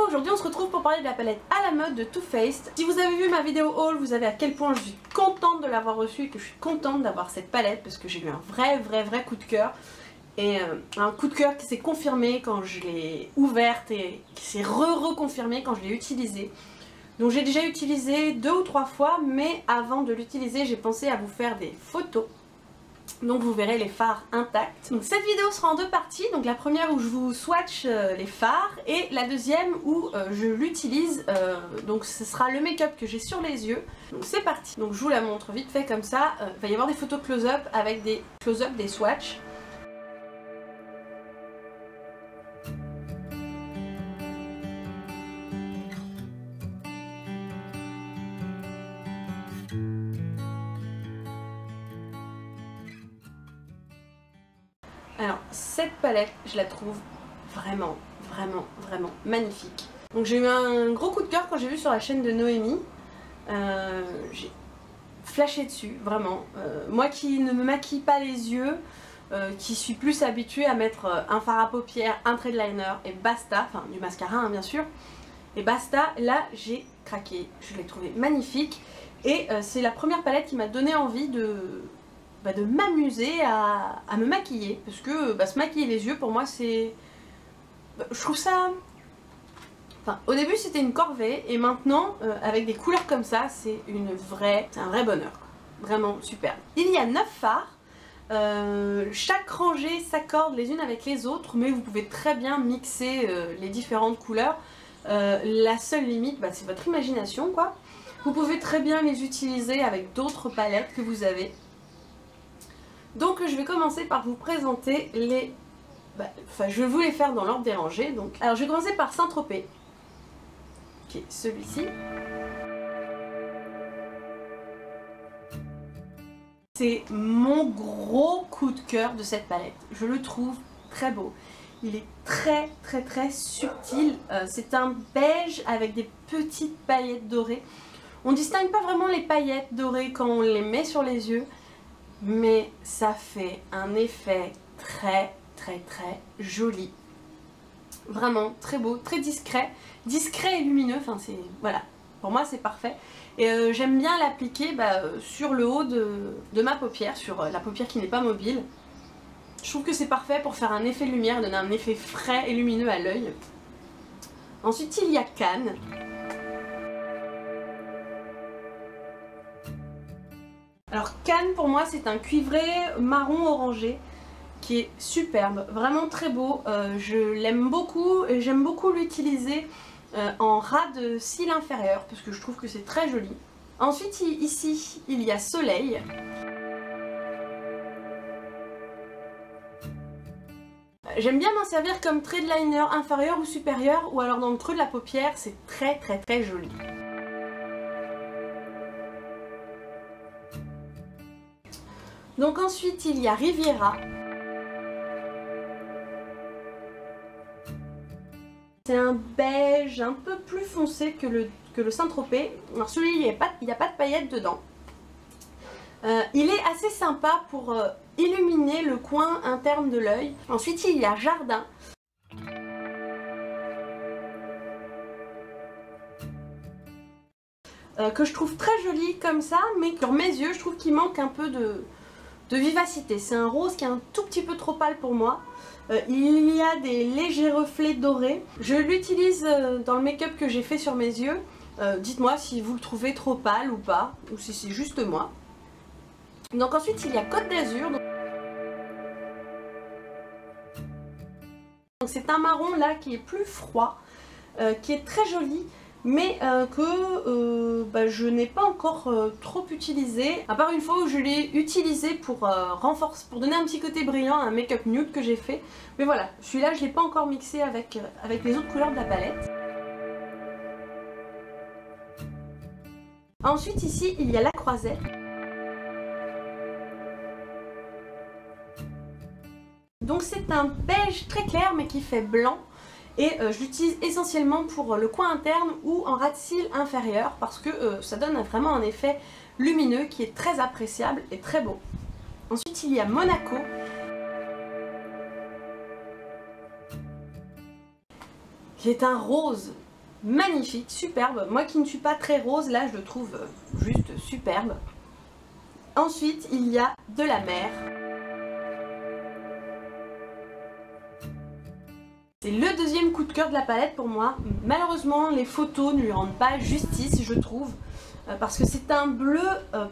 aujourd'hui on se retrouve pour parler de la palette à la mode de Too Faced. Si vous avez vu ma vidéo haul, vous savez à quel point je suis contente de l'avoir reçue et que je suis contente d'avoir cette palette parce que j'ai eu un vrai coup de cœur. Et un coup de cœur qui s'est confirmé quand je l'ai ouverte et qui s'est reconfirmé quand je l'ai utilisée. Donc j'ai déjà utilisé 2 ou 3 fois, mais avant de l'utiliser j'ai pensé à vous faire des photos. Donc vous verrez les fards intacts. Donc cette vidéo sera en 2 parties. Donc la première où je vous swatch les fards et la deuxième où je l'utilise. Donc ce sera le make-up que j'ai sur les yeux. Donc c'est parti. Donc je vous la montre vite fait comme ça. Il va y avoir des photos close-up avec des close-up, des swatchs. Alors cette palette je la trouve vraiment magnifique. Donc j'ai eu un gros coup de cœur quand j'ai vu sur la chaîne de Noémie. J'ai flashé dessus vraiment. Moi qui ne me maquille pas les yeux, qui suis plus habituée à mettre un fard à paupières, un trait de liner et basta, enfin du mascara hein, bien sûr, et basta, là j'ai craqué, je l'ai trouvé magnifique et c'est la première palette qui m'a donné envie de m'amuser à me maquiller parce que se maquiller les yeux pour moi c'est... je trouve ça... Enfin au début c'était une corvée et maintenant avec des couleurs comme ça c'est un vrai bonheur quoi. Vraiment super. Il y a 9 fards, chaque rangée s'accorde les unes avec les autres mais vous pouvez très bien mixer les différentes couleurs. La seule limite c'est votre imagination quoi. Vous pouvez très bien les utiliser avec d'autres palettes que vous avez. Donc je vais commencer par vous présenter les... je vais vous les faire dans l'ordre des rangées. Donc. Alors je vais commencer par Saint-Tropez, qui est celui-ci. C'est mon gros coup de cœur de cette palette. Je le trouve très beau. Il est très subtil. C'est un beige avec des petites paillettes dorées. On ne distingue pas vraiment les paillettes dorées quand on les met sur les yeux. Mais ça fait un effet très joli. Vraiment très beau, très discret. Discret et lumineux, enfin c'est... voilà. Pour moi c'est parfait. Et j'aime bien l'appliquer sur le haut de ma paupière, sur la paupière qui n'est pas mobile. Je trouve que c'est parfait pour faire un effet de lumière, donner un effet frais et lumineux à l'œil. Ensuite il y a Cannes. Alors Cannes pour moi c'est un cuivré marron orangé qui est superbe, vraiment très beau. Je l'aime beaucoup et j'aime beaucoup l'utiliser en ras de cils inférieur parce que je trouve que c'est très joli. Ensuite ici il y a Soleil. J'aime bien m'en servir comme trait de liner inférieur ou supérieur ou alors dans le creux de la paupière, c'est très joli. Donc ensuite il y a Riviera. C'est un beige un peu plus foncé que le Saint-Tropez. Alors celui-là il n'y a pas de paillettes dedans. Il est assez sympa pour illuminer le coin interne de l'œil. Ensuite il y a Jardin. Que je trouve très joli comme ça, mais sur mes yeux je trouve qu'il manque un peu de vivacité. C'est un rose qui est un tout petit peu trop pâle pour moi. Il y a des légers reflets dorés. Je l'utilise dans le make-up que j'ai fait sur mes yeux. Dites-moi si vous le trouvez trop pâle ou pas, ou si c'est juste moi. Donc ensuite il y a Côte d'Azur. C'est un marron là qui est plus froid, qui est très joli. Mais que je n'ai pas encore trop utilisé, à part une fois où je l'ai utilisé pour renforcer, pour donner un petit côté brillant à un make-up nude que j'ai fait. Mais voilà, celui-là je ne l'ai pas encore mixé avec les autres couleurs de la palette. Ensuite ici il y a la Croisette. Donc c'est un beige très clair mais qui fait blanc. Et je l'utilise essentiellement pour le coin interne ou en ras de cils inférieur parce que ça donne vraiment un effet lumineux qui est très appréciable et très beau. Ensuite il y a Monaco. Qui est un rose magnifique, superbe. Moi qui ne suis pas très rose, là je le trouve juste superbe. Ensuite, il y a de la mer. C'est le deuxième coup de cœur de la palette pour moi. Malheureusement, les photos ne lui rendent pas justice, je trouve, parce que c'est un bleu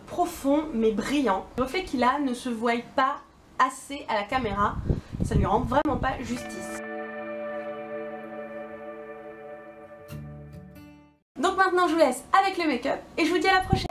profond mais brillant. Le fait qu'il a ne se voit pas assez à la caméra, ça lui rend vraiment pas justice. Donc maintenant, je vous laisse avec le make-up et je vous dis à la prochaine.